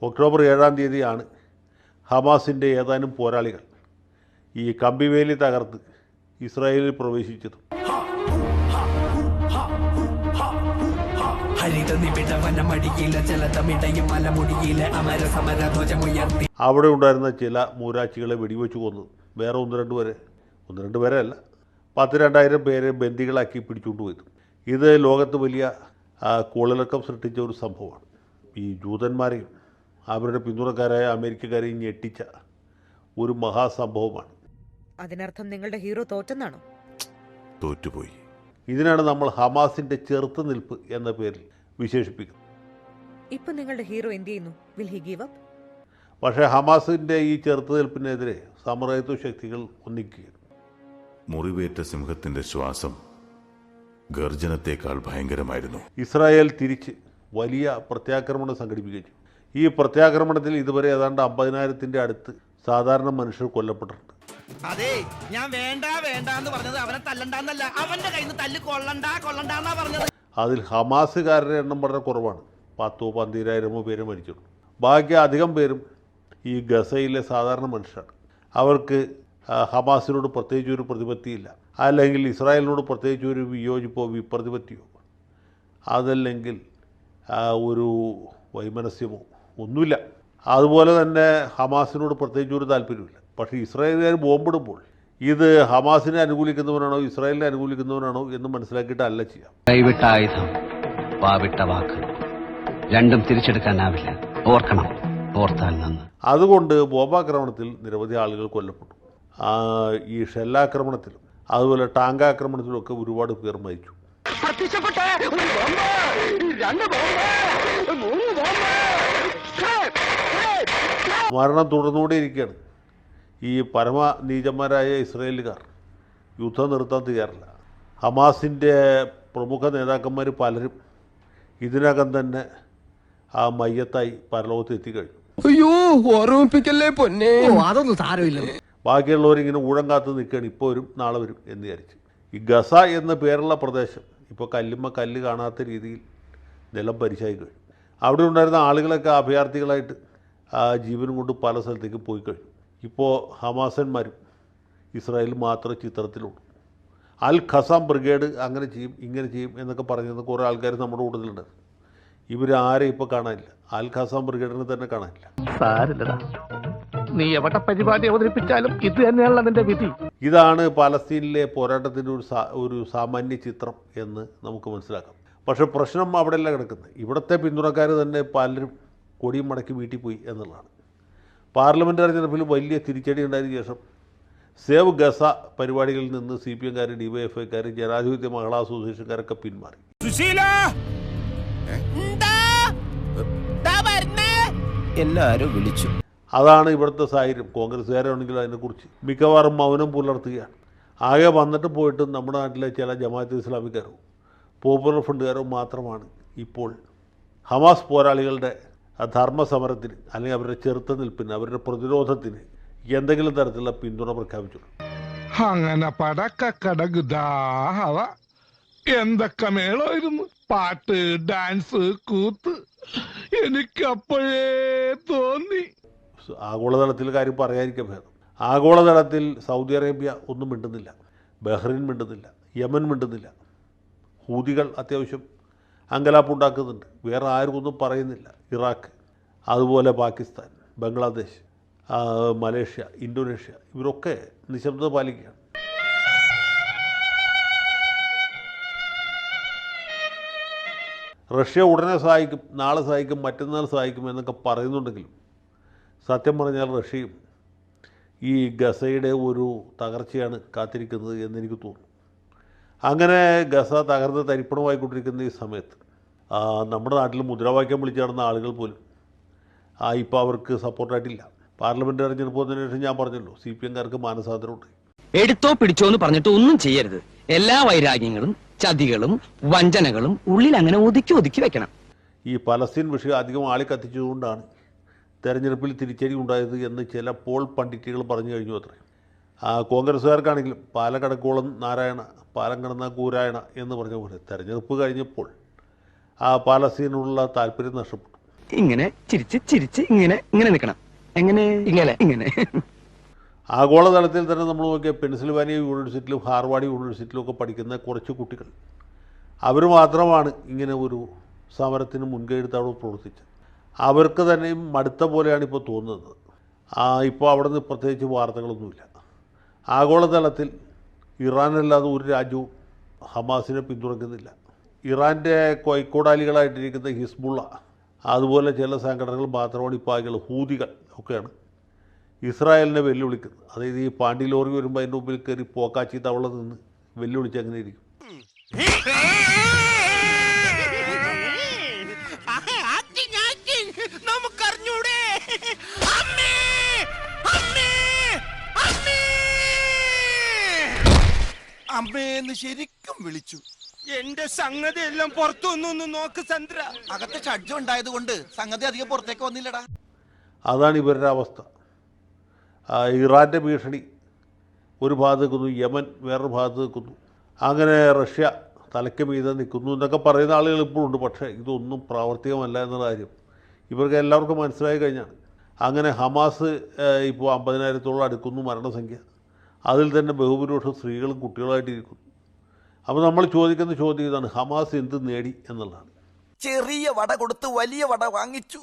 October 7-ാം തീയതിയാണ് ഹമാസിൻ്റെ ഏതാനും പോരാളികൾ ഈ കമ്പിവേലി തകർത്ത് ഇസ്രായേലിൽ പ്രവേശിച്ചത്. അവിടെ ഉണ്ടായിരുന്ന ചില മൂരാച്ചികളെ വെടിവെച്ച് കൊന്നത്. വേറെ ഒന്ന് രണ്ട് പേരെ അല്ല, 10,000-2,000 പേരെ ബന്ദികളാക്കി പിടിച്ചുകൊണ്ടുപോയത്. ഇത് ലോകത്ത് വലിയ കോളിളക്കം സൃഷ്ടിച്ച ഒരു സംഭവമാണ്. ഈ ജൂതന്മാരെയും അവരുടെ പിന്തുണക്കാരായ അമേരിക്കക്കാരെയും ഞെട്ടിച്ച ഒരു മഹാസംഭവമാണ്. അതിനർത്ഥം നിങ്ങളുടെ ഹീറോ തോറ്റെന്നാണോ? തോറ്റുപോയി. ഇതിനാണ് നമ്മൾ ഹമാസിന്റെ ചെറുത്തുനിൽപ്പ് എന്ന പേരിൽ വിശേഷിപ്പിക്കുന്നത്. ഇപ്പൊ നിങ്ങളുടെ ഹീറോ എന്ത് ചെയ്യുന്നു? Will he give up? പക്ഷേ ഹമാസിന്റെ ഈ ചെറുത്തുനിൽപ്പിനെതിരെ സാമ്രാജ്യത്വ ശക്തികൾ ഒന്നിക്കുകയാണ്. മുറിവേറ്റ സിംഹത്തിന്റെ ശ്വാസം ഗർജനത്തേക്കാൾ ഭയങ്കരമായിരുന്നു. ഇസ്രായേൽ തിരിച്ച് വലിയ പ്രത്യാക്രമണം സംഘടിപ്പിച്ചു. ഈ പ്രത്യാക്രമണത്തിൽ ഇതുവരെ ഏതാണ്ട് 50,000-ന്റെ അടുത്ത് സാധാരണ മനുഷ്യർ കൊല്ലപ്പെട്ടിട്ടുണ്ട്. അതെ, ഞാൻ വേണ്ടെന്ന് പറഞ്ഞത് അവനെ തല്ലണ്ടെന്നല്ല, അവന്റെ കയ്യിൽ നിന്ന് തല്ല് കൊള്ളണ്ടാന്നാ പറഞ്ഞത്. അതിൽ ഹമാസുകാരുടെ എണ്ണം വളരെ കുറവാണ്. 10,000-12,000 പേര് മരിച്ചിട്ടുണ്ട്. ബാക്കി അധികം പേരും ഈ ഗസയിലെ സാധാരണ മനുഷ്യരാണ്. അവർക്ക് ഹമാസിനോട് പ്രത്യേകിച്ച് ഒരു പ്രതിപത്തിയില്ല, അല്ലെങ്കിൽ ഇസ്രായേലിനോട് പ്രത്യേകിച്ച് ഒരു വിയോജിപ്പോ വിപ്രതിപത്തിയോ, അതല്ലെങ്കിൽ ഒരു വൈമനസ്യമോ ഒന്നുമില്ല. അതുപോലെ തന്നെ ഹമാസിനോട് പ്രത്യേകിച്ച് ഒരു താല്പര്യമില്ല. പക്ഷേ ഇസ്രായേലുകാർ ബോംബിടുമ്പോൾ ഇത് ഹമാസിനെ അനുകൂലിക്കുന്നവനാണോ ഇസ്രായേലിനെ അനുകൂലിക്കുന്നവനാണോ എന്ന് മനസ്സിലാക്കിയിട്ടല്ല ചെയ്യാം. കൈവിട്ട ആയുധം, പാവിട്ട വാക്ക്, രണ്ടും തിരിച്ചെടുക്കാനാവില്ല. ഓർക്കണം, ഓർത്താൽ നന്ന്. അതുകൊണ്ട് ബോംബാക്രമണത്തിൽ നിരവധി ആളുകൾ കൊല്ലപ്പെട്ടു. ഈ ഷെല്ലാക്രമണത്തിലും അതുപോലെ ടാങ്കാക്രമണത്തിലുമൊക്കെ ഒരുപാട് പേർ മരിച്ചു. മരണം തുടർന്നുകൊണ്ടേയിരിക്കുകയാണ്. ഈ പരമനീചന്മാരായ ഇസ്രായേലുകാർ യുദ്ധം നിർത്താൻ തയ്യാറില്ല. ഹമാസിൻ്റെ പ്രമുഖ നേതാക്കന്മാർ പലരും ഇതിനകം തന്നെ ആ മയ്യത്തായി പരലോകത്ത് എത്തിക്കഴിഞ്ഞു. അയ്യോ, ഓർമ്മിപ്പിക്കല്ലേ പൊന്നെ. അതൊന്നും സാരമില്ല. ബാക്കിയുള്ളവരിങ്ങനെ ഊഴം കാത്ത് നിൽക്കുകയാണ്. ഇപ്പോൾ വരും, നാളെ വരും എന്ന് വിചാരിച്ച്. ഈ ഗസ എന്ന പേരുള്ള പ്രദേശം ഇപ്പോൾ കല്ല് കാണാത്ത രീതിയിൽ നിലം പരിശായി കഴിഞ്ഞു. അവിടെ ഉണ്ടായിരുന്ന ആളുകളൊക്കെ അഭയാർത്ഥികളായിട്ട് ജീവനും കൊണ്ട് പല സ്ഥലത്തേക്ക് പോയി കഴിഞ്ഞു. ഇപ്പോൾ ഹമാസന്മാരും ഇസ്രായേലും മാത്രമേ ചിത്രത്തിലുള്ളൂ. അൽ ഖസാം ബ്രിഗേഡ് അങ്ങനെ ചെയ്യും ഇങ്ങനെ ചെയ്യും എന്നൊക്കെ പറഞ്ഞിരുന്ന കുറേ ആൾക്കാർ നമ്മുടെ കൂട്ടത്തിലുണ്ട്. ഇവരാരെയും ഇപ്പോൾ കാണാനില്ല. അൽ ഖസാം ബ്രിഗേഡിനെ തന്നെ കാണാനില്ല. നീ എവിടെ പരിപാടി അവതരിപ്പിച്ചാലും ഇത് തന്നെയാണല്ലോ അതിന്റെ വിധി. ഇതാണ് പാലസ്തീനിലെ പോരാട്ടത്തിൻ്റെ ഒരു സാമാന്യ ചിത്രം എന്ന് നമുക്ക് മനസ്സിലാക്കാം. പക്ഷേ പ്രശ്നം അവിടെയല്ല കിടക്കുന്നത്. ഇവിടുത്തെ പിന്തുണക്കാർ തന്നെ പലരും കൊടിയും മടക്കി വീട്ടിൽ പോയി എന്നുള്ളതാണ്. പാർലമെൻറ്റ് തെരഞ്ഞെടുപ്പിൽ വലിയ തിരിച്ചടി ഉണ്ടായതിനു ശേഷം സേവ് ഗസ പരിപാടികളിൽ നിന്ന് CPM-കാർ, DYFI-കാർ, ജനാധിപത്യ മഹിളാ അസോസിയേഷൻകാരൊക്കെ പിന്മാറി. എല്ലാരും വിളിച്ചു. അതാണ് ഇവിടുത്തെ സാഹചര്യം. കോൺഗ്രസ്സുകാരാണെങ്കിലും അതിനെക്കുറിച്ച് മിക്കവാറും മൗനം പുലർത്തുകയാണ്. ആകെ വന്നിട്ട് പോയിട്ടും നമ്മുടെ നാട്ടിലെ ചില ജമാഅത്തെ ഇസ്ലാമിക്കാരോ പോപ്പുലർ ഫ്രണ്ടുകാരോ മാത്രമാണ് ഇപ്പോൾ ഹമാസ് പോരാളികളുടെ ധർമ്മസമരത്തിന് അല്ലെങ്കിൽ അവരുടെ ചെറുത്തുനിൽപ്പിന്, അവരുടെ പ്രതിരോധത്തിന് എന്തെങ്കിലും തരത്തിലുള്ള പിന്തുണ പ്രഖ്യാപിച്ചുള്ളൂ. അങ്ങനെ പടക്കടകുദാഹവ എന്തൊക്കെ മേളമായിരുന്നു. പാട്ട്, ഡാൻസ്, കൂത്ത്. എനിക്കപ്പോഴേ തോന്നി. ആഗോളതലത്തിൽ കാര്യം പറയാതിരിക്കാൻ ഭേദം. ആഗോളതലത്തിൽ സൗദി അറേബ്യ ഒന്നും മിണ്ടുന്നില്ല, ബഹ്റൈൻ മിണ്ടുന്നില്ല, യമൻ മിണ്ടുന്നില്ല. ഹൂതികൾ അത്യാവശ്യം അങ്കലാപ്പുണ്ടാക്കുന്നുണ്ട്. വേറെ ആരും ഒന്നും പറയുന്നില്ല. ഇറാഖ്, അതുപോലെ പാകിസ്ഥാൻ, ബംഗ്ലാദേശ്, മലേഷ്യ, ഇന്തോനേഷ്യ ഇവരൊക്കെ നിശബ്ദത പാലിക്കുകയാണ്. റഷ്യ ഉടനെ സഹായിക്കും, നാളെ സഹായിക്കും, മറ്റന്നാൾ സഹായിക്കും എന്നൊക്കെ പറയുന്നുണ്ടെങ്കിലും സത്യം പറഞ്ഞാൽ റഷ്യയും ഈ ഗസയുടെ ഒരു തകർച്ചയാണ് കാത്തിരിക്കുന്നത് എന്നെനിക്ക് തോന്നുന്നു. അങ്ങനെ ഗസ തകർന്ന് തരിപ്പണമായിക്കൊണ്ടിരിക്കുന്ന ഈ സമയത്ത് നമ്മുടെ നാട്ടിൽ മുദ്രാവാക്യം വിളിച്ചു നടന്ന ആളുകൾ പോലും ഇപ്പോൾ അവർക്ക് സപ്പോർട്ടായിട്ടില്ല. പാർലമെൻറ്റ് തെരഞ്ഞെടുപ്പ് വന്നതിന് ശേഷം ഞാൻ പറഞ്ഞല്ലോ, CPM-കാർക്ക് മാനസാന്തരമുണ്ട്. എടുത്തോ പിടിച്ചോ എന്ന് പറഞ്ഞിട്ട് ഒന്നും ചെയ്യരുത്. എല്ലാ വൈരാഗ്യങ്ങളും ചതികളും വഞ്ചനകളും ഉള്ളിൽ അങ്ങനെ ഒതുക്കി വെക്കണം. ഈ പലസ്തീൻ വിഷയം അധികം ആളി കത്തിച്ചതുകൊണ്ടാണ് തെരഞ്ഞെടുപ്പിൽ തിരിച്ചടി ഉണ്ടായത് എന്ന് ചില പോൾ പണ്ഡിറ്റുകൾ പറഞ്ഞു കഴിഞ്ഞു അത്രേ. കോൺഗ്രസ്സുകാർക്കാണെങ്കിലും പാലക്കടക്കോളം നാരായണ, പാലം കടന്ന കൂരായണ എന്ന് പറഞ്ഞ പോലെ തെരഞ്ഞെടുപ്പ് കഴിഞ്ഞപ്പോൾ പാലസ്തീനുള്ള താല്പര്യം നഷ്ടപ്പെട്ടു. ഇങ്ങനെ ചിരിച്ച് ചിരിച്ച് ഇങ്ങനെ ഇങ്ങനെ നിൽക്കണം. എങ്ങനെ ഇങ്ങനെ ഇങ്ങനെ. ആഗോളതലത്തിൽ തന്നെ നമ്മൾ നോക്കിയാൽ പെൻസിൽവാനിയ യൂണിവേഴ്സിറ്റിയിലും ഹാർവാർഡ് യൂണിവേഴ്സിറ്റിയിലും ഒക്കെ പഠിക്കുന്ന കുറച്ച് കുട്ടികൾ, അവർ മാത്രമാണ് ഇങ്ങനെ ഒരു സമരത്തിന് മുൻകൈയെടുത്ത് അവിടെ പ്രവർത്തിച്ചത്. അവർക്ക് തന്നെയും മടുത്ത പോലെയാണ് ഇപ്പോൾ തോന്നുന്നത്. ഇപ്പോൾ അവിടെ നിന്ന് പ്രത്യേകിച്ച് വാർത്തകളൊന്നുമില്ല. ആഗോളതലത്തിൽ ഇറാനല്ലാതെ ഒരു രാജ്യവും ഹമാസിനെ പിന്തുണയ്ക്കുന്നില്ല. ഇറാൻ്റെ കൈക്കോടാലികളായിട്ടിരിക്കുന്ന ഹിസ്ബുള്ള, അതുപോലെ ചില സംഘടനകൾ മാത്രമാണ് ഇപ്പോൾ ആകെയുള്ള ഹൂതികൾ ഒക്കെയാണ് ഇസ്രായേലിനെ വെല്ലുവിളിക്കുന്നത്. അതായത് ഈ പാണ്ടി ലോറി വരുമ്പോൾ അതിൻ്റെ മുമ്പിൽ കയറി പോക്കാച്ചി തവള നിന്ന് വെല്ലുവിളിച്ച് അങ്ങനെ ഇരിക്കും. നമുക്കറിഞ്ഞൂടെ അമ്മേന്ന് ശരിക്കും വിളിച്ചു. എന്റെ സംഗതി എല്ലാം പുറത്തൊന്നൊന്ന് നോക്ക് ചന്ദ്ര. അകത്തെ ഷഡ്ജം ഉണ്ടായത് കൊണ്ട് സംഗതി അധികം പുറത്തേക്ക് വന്നില്ലടാ. അതാണ് ഇവരുടെ അവസ്ഥ. ഇറാൻ്റെ ഭീഷണി ഒരു ഭാഗത്ത് നിൽക്കുന്നു, യമൻ വേറൊരു ഭാഗത്ത് നിൽക്കുന്നു, അങ്ങനെ റഷ്യ തലയ്ക്ക് മീതെ നിൽക്കുന്നു എന്നൊക്കെ പറയുന്ന ആളുകൾ ഇപ്പോഴുണ്ട്. പക്ഷേ ഇതൊന്നും പ്രാവർത്തികമല്ല എന്നുള്ള കാര്യം ഇവർക്ക് എല്ലാവർക്കും മനസ്സിലായി കഴിഞ്ഞാണ്. അങ്ങനെ ഹമാസ് ഇപ്പോൾ 50,000-ഓളം അടുക്കുന്നു മരണസംഖ്യ. അതിൽ തന്നെ ബഹുഭൂരിപക്ഷം സ്ത്രീകളും കുട്ടികളായിട്ടിരിക്കുന്നു. അപ്പോൾ നമ്മൾ ചോദിക്കുന്ന ചോദ്യം ഇതാണ്, ഹമാസ് എന്ത് നേടി എന്നുള്ളതാണ്. ചെറിയ വട കൊടുത്ത് വലിയ വട വാങ്ങിച്ചു.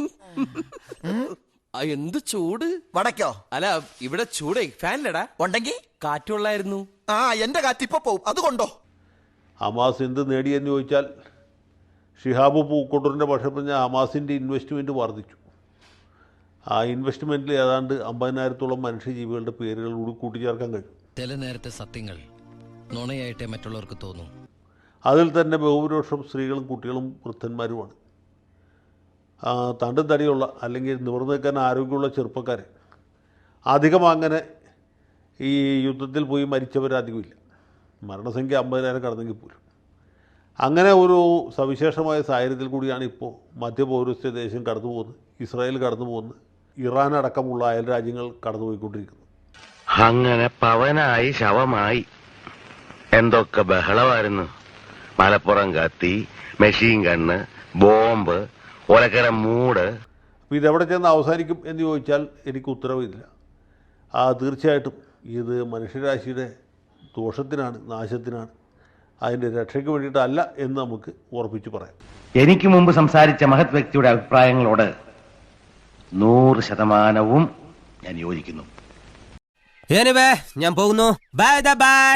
എന്ത് ചൂട് വടക്കോ? അല്ല, ഇവിടെ ചൂടേ ഫാനിലടാ ഉണ്ടെങ്കിൽ കാറ്റുള്ളായിരുന്നു. എന്റെ കാറ്റ് ഇപ്പൊ പോവും, അതുകൊണ്ടോ? ഹമാസ് എന്ത് നേടിയെന്ന് ചോദിച്ചാൽ ഷിഹാബ് പൂക്കോട്ടൂരിൻ്റെ പക്ഷേ പറഞ്ഞാൽ ഹമാസിൻ്റെ ഇൻവെസ്റ്റ്മെൻറ്റ് വർദ്ധിച്ചു. ആ ഇൻവെസ്റ്റ്മെൻറ്റിൽ ഏതാണ്ട് 50,000-ഓളം മനുഷ്യജീവികളുടെ പേരുകൾ കൂടി കൂട്ടിച്ചേർക്കാൻ കഴിയും. ചില നേരത്തെ സത്യങ്ങൾ നുണയായിട്ടേ മറ്റുള്ളവർക്ക് തോന്നും. അതിൽ തന്നെ ബഹുഭൂരിപക്ഷം സ്ത്രീകളും കുട്ടികളും വൃദ്ധന്മാരുമാണ്. തണ്ടും തടിയുള്ള അല്ലെങ്കിൽ നിവർന്നു നിൽക്കാൻ ആരോഗ്യമുള്ള ചെറുപ്പക്കാരെ അധികം അങ്ങനെ ഈ യുദ്ധത്തിൽ പോയി മരിച്ചവരധികമില്ല. മരണസംഖ്യ 50,000 കടന്നെങ്കിൽ പോലും. അങ്ങനെ ഒരു സവിശേഷമായ സാഹചര്യത്തിൽ കൂടിയാണ് ഇപ്പോൾ മധ്യപൗരസ്ത്യ ദേശം കടന്നു പോകുന്നത്, ഇസ്രായേൽ കടന്നു പോകുന്നത്, ഇറാൻ അടക്കമുള്ള അയൽ രാജ്യങ്ങൾ കടന്നുപോയിക്കൊണ്ടിരിക്കുന്നത്. അങ്ങനെ പവനായി ശവമായി എന്തൊക്കെ ബഹളമായിരുന്നു. മലപ്പുറം കത്തി, മെഷീൻ ഗണ്ണ്, ബോംബ്, ഒലക്കര മൂട്. അപ്പോൾ ഇതെവിടെ ചെന്ന് അവസാനിക്കും എന്ന് ചോദിച്ചാൽ എനിക്ക് ഉത്തരവില്ല. തീർച്ചയായിട്ടും ഇത് മനുഷ്യരാശിയുടെ ദോഷത്തിനാണ്, നാശത്തിനാണ്, അതിൻ്റെ രക്ഷയ്ക്ക് വേണ്ടിയിട്ടല്ല എന്ന് നമുക്ക് ഉറപ്പിച്ച് പറയാം. എനിക്ക് മുമ്പ് സംസാരിച്ച മഹത് വ്യക്തിയുടെ അഭിപ്രായങ്ങളോട് 100% ഞാൻ യോജിക്കുന്നു. ഞാൻ പോകുന്നു. Bye bye.